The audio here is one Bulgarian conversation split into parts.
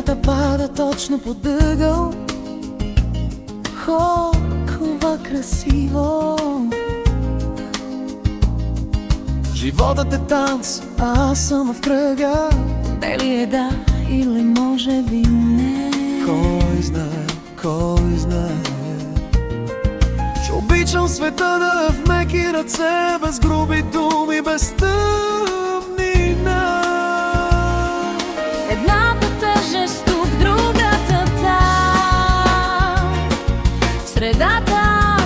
Луната пада точно под ъгъл. Толкова красиво. Животът е танц, а аз съм в кръга. Дали е да или може би не. Кой знае, кой знае, че обичам света да е в меки ръце, без груби думи, без тъмнина. Едната тъжест тук, другата там. В средата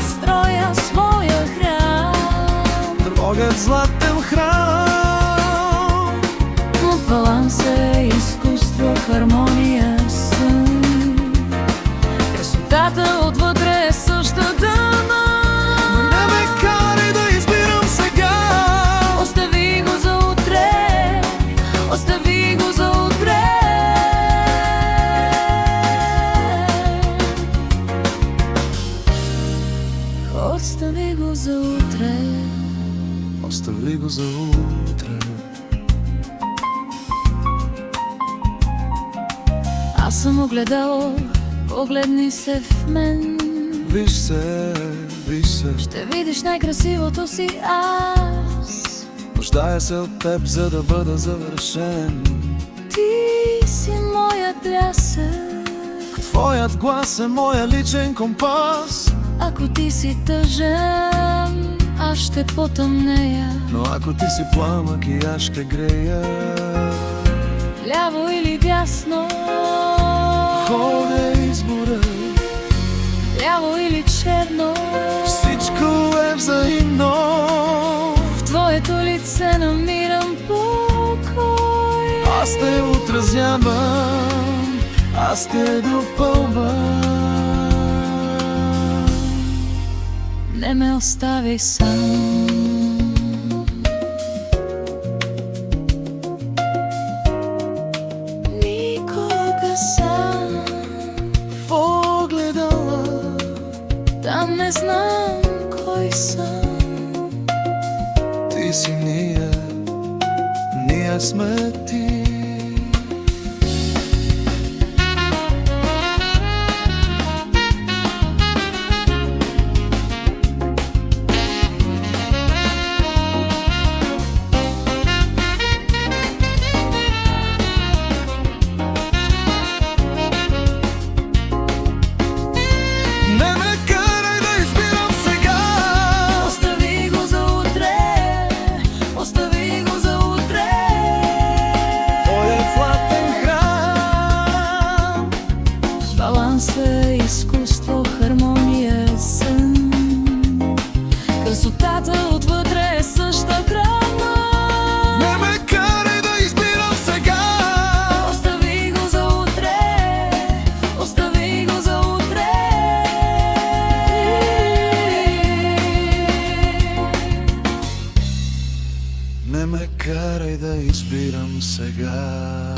строя своя храм. Трогът златен храм. От баланс е изкуство, хармония, сън. Красотата отвътре е същата. Не ме карай да избирам сега. Остави го за утре, остави го за утре. Остави го за утре. Остави го за утре. Аз съм огледало, погледни се в мен. Виж се, виж се. Ще видиш най-красивото си аз. Нуждая се от теб, за да бъда завършен. Ти си моят блясък. Твоят глас е моя личен компас. Ако ти си тъжен, аз ще потъмнея. Но ако ти си пламък и аз ще грея. Ляво или дясно, Ходя избора, ляво или черно. всичко е взаимно. В твоето лице намирам покой. Аз те отразявам, аз те допълвам. Не ме оставяй сам. Никога сам. В огледала Там не знам кой съм. ти си ние, ние сме ти. Баланс е изкуство, хармония е сън. Красотата отвътре е съща храна. Не ме карай да избирам сега. Остави го за утре, остави го за утре. Не ме карай да избирам сега.